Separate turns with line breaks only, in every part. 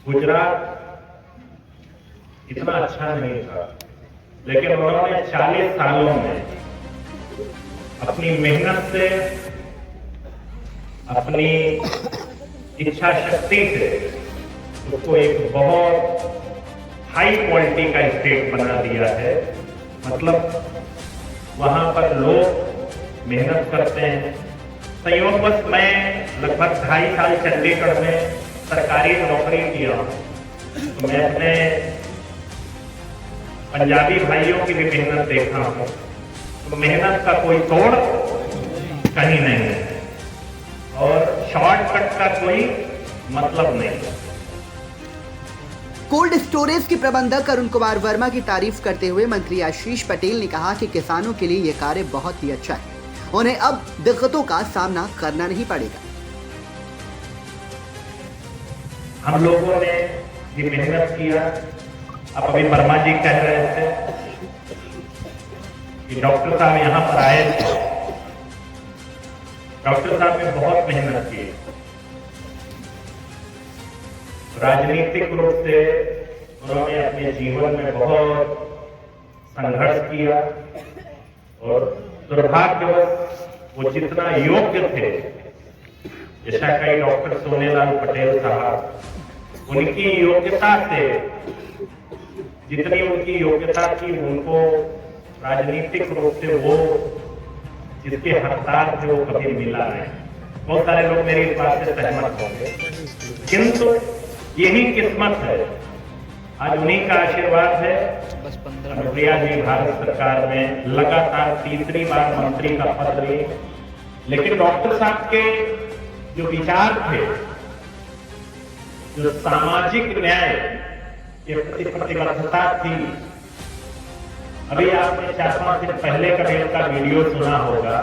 गुजरात इतना अच्छा नहीं था, लेकिन उन्होंने 40 सालों में अपनी मेहनत से, अपनी इच्छा शक्ति से उसको एक बहुत हाई क्वालिटी का स्टेट बना दिया है। मतलब वहां पर लोग मेहनत करते हैं। संयोगवश मैं लगभग 2.5 साल चंडीगढ़ में सरकारी नौकरी किया, तो मैं अपने पंजाबी भाइयों की भी मेहनत देखा हूं, तो मेहनत का कोई तोड़ कहीं नहीं है और शॉर्टकट का कोई मतलब नहीं।
कोल्ड स्टोरेज के प्रबंधक अरुण कुमार वर्मा की तारीफ करते हुए मंत्री आशीष पटेल ने कहा कि किसानों के लिए यह कार्य बहुत ही अच्छा है, उन्हें अब दिक्कतों का सामना करना नहीं पड़ेगा।
हम लोगों ने ये मेहनत किया। अब अभी वर्मा जी कह रहे थे कि डॉक्टर साहब यहां पर आए थे, डॉक्टर साहब ने बहुत मेहनत की, राजनीतिक रूप से उन्होंने अपने जीवन में बहुत संघर्ष किया और दुर्भाग्यवश वो जितना योग्य थे, जैसा कई डॉक्टर सोनेलाल पटेल साहब, उनकी योग्यता से, जितनी उनकी योग्यता थी, उनको राजनीतिक रूप से वो जिसके हकदार थे वो कभी मिला नहीं। बहुत सारे लोग मेरी इस बात से सहमत होंगे, किंतु यही किस्मत है। आज उन्हीं का आशीर्वाद है। अनुप्रिया जी भारत सरकार में लगातार 3री बार मंत्री का पद रही, लेकिन डॉक्टर साहब के जो विचार थे, जो सामाजिक न्याय के प्रति प्रतिबद्धता थी, अभी आपने 4-5 दिन पहले कभी उनका वीडियो सुना होगा,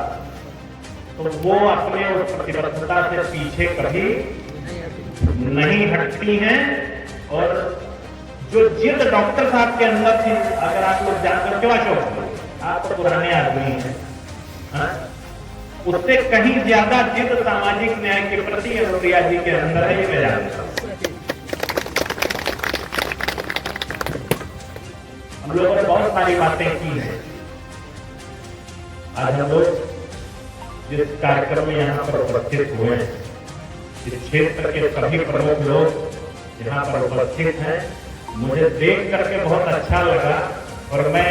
तो वो अपने उस प्रतिबद्धता से पीछे कभी नहीं हटती हैं। और जो जिद डॉक्टर साहब के अंदर थी, अगर आप लोग जानकर, क्यों अशोक आप तो पुराने आदमी हैं, उससे कहीं ज्यादा जिद सामाजिक न्याय के प्रति अनुप्रिया जी के अंदर है, ये मैं जानता हूं। हम लोगों ने बहुत सारी बातें की हैं। आज हम लोग जिस कार्यक्रम में यहाँ पर उपस्थित हुए हैं, इस क्षेत्र के सभी प्रमुख लोग यहाँ पर उपस्थित हैं, मुझे देख करके बहुत अच्छा लगा। और मैं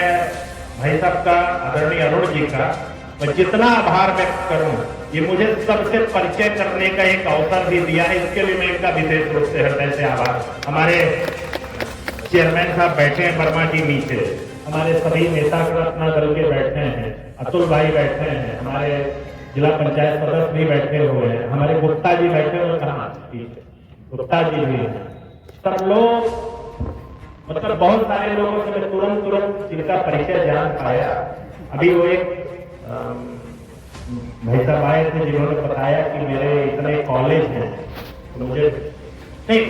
भाई साहब का, आदरणीय अरुण जी का मैं जितना आभार व्यक्त करूं, ये मुझे सबसे परिचय करने का एक अवसर भी दिया है, इसके लिए मैं इनका विशेष रूप से हृदय से आभार। हमारे चेयरमैन साहब बैठे हैं, वर्मा जी नीचे, हमारे सभी नेता रत्ना दल के बैठे हैं, अतुल भाई बैठे हैं, हमारे जिला पंचायत सदस्य भी बैठे हुए हैं, हमारे गुप्ता जी बैठे हुए, कहाँ गुप्ता जी भी हैं, सब लोग, मतलब बहुत सारे लोगों से मैं तुरंत जिनका परिचय जान पाया। अभी वो एक भाई साहब आए थे जिन्होंने बताया कि मेरे इतने कॉलेज हैं, तो मुझे नहीं,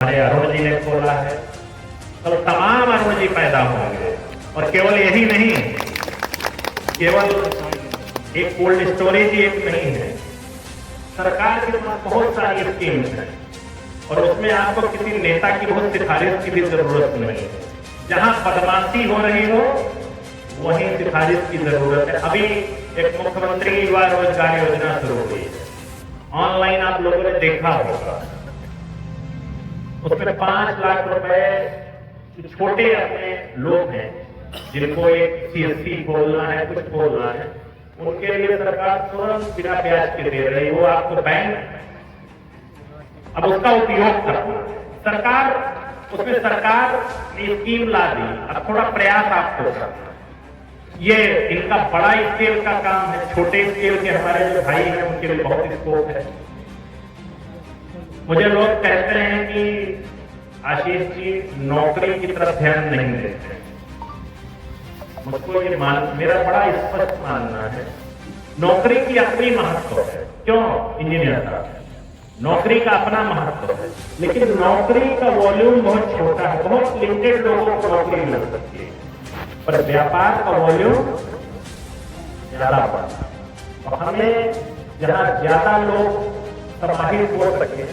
हमारे अरुण जी ने खोला है, तो तमाम अरुण जी पैदा होंगे। और केवल यही नहीं, केवल एक कोल्ड स्टोरेज ही एक नहीं है, सरकार के पास बहुत सारी स्कीम्स हैं और उसमें आपको किसी नेता की बहुत सिफारिश की भी जरूरत नहीं है। जहां बदमाशी हो रही हो वहीं सिफारिश की जरूरत है। अभी एक मुख्यमंत्री युवा रोजगार योजना शुरू हुई है, ऑनलाइन आप लोगों ने देखा होगा, उसमें 5 लाख रुपए छोटे अपने लोग हैं जिनको एक CSC खोलना है, कुछ खोलना है, उनके लिए सरकार तुरंत बिना ब्याज के दे रही। वो आपको बैंक अब उसका उपयोग करना, सरकार उसमें सरकार ने स्कीम ला दी, अब थोड़ा प्रयास आपको करना। ये इनका बड़ा स्केल का काम है, छोटे स्केल के हमारे जो भाई हैं उनके लिए बहुत स्कोप है। मुझे लोग कहते हैं कि आशीष जी नौकरी की तरफ ध्यान नहीं देते। मुझको ये मेरा बड़ा स्पष्ट मानना है, नौकरी की अपनी महत्व है। क्यों इंजीनियर साहब, नौकरी का अपना महत्व है, लेकिन नौकरी का वॉल्यूम बहुत छोटा है, बहुत लिमिटेड लोगों को नौकरी मिल सकती है, पर व्यापार का वॉल्यूम ज्यादा बड़ा है। और हमें जहां ज्यादा लोग समाहित हो सके,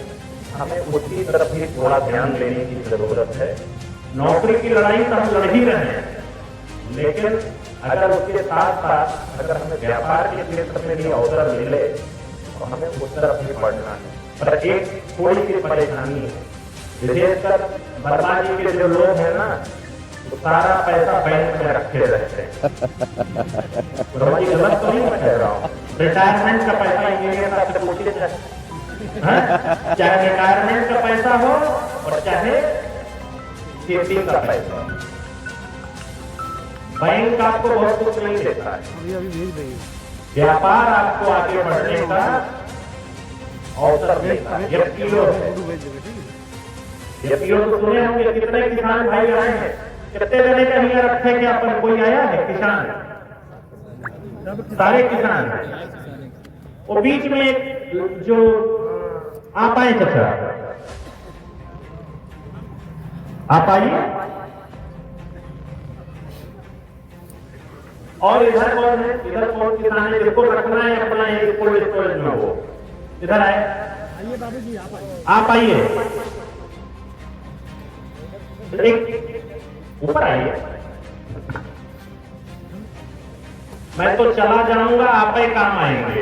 हमें उसकी तरफ भी थोड़ा ध्यान देने की जरूरत है। नौकरी की लड़ाई तो हम लड़ ही रहे हैं, लेकिन अगर उसके साथ साथ अगर हमें व्यापार के क्षेत्र में भी अवसर मिले तो हमें उस तरफ भी बढ़ना है। पर एक थोड़ी सी परेशानी है, विशेषकर वर्मा जी के जो लोग हैं ना, वो सारा पैसा बैंक में रखे रहते हैं। वर्मा जी गलत तो नहीं कह रहा हूँ, रिटायरमेंट का पैसा इंजीनियर साहब से पूछिए, चाहे रिटायरमेंट का पैसा हो और चाहे खेती का पैसा, बैंक आपको बहुत कुछ नहीं देता है। व्यापार आपको आगे बढ़ने का अवसर देता है। एफपीओ तो सुने होंगे, कितने किसान भाई आए हैं, कितने जने का हिया रखे कि अपन कोई आया है किसान, सारे किसान हैं। और बीच में एक जो आप आए चाचा, आप आइए। और इधर कौन है, इधर कौन किसान है जिसको रखना है अपना एक कोल्ड स्टोरेज में, वो इधर आए, आइए बाबू जी, आप आइए, एक ऊपर आइए। मैं तो चला जाऊंगा, आप ही काम आएंगे।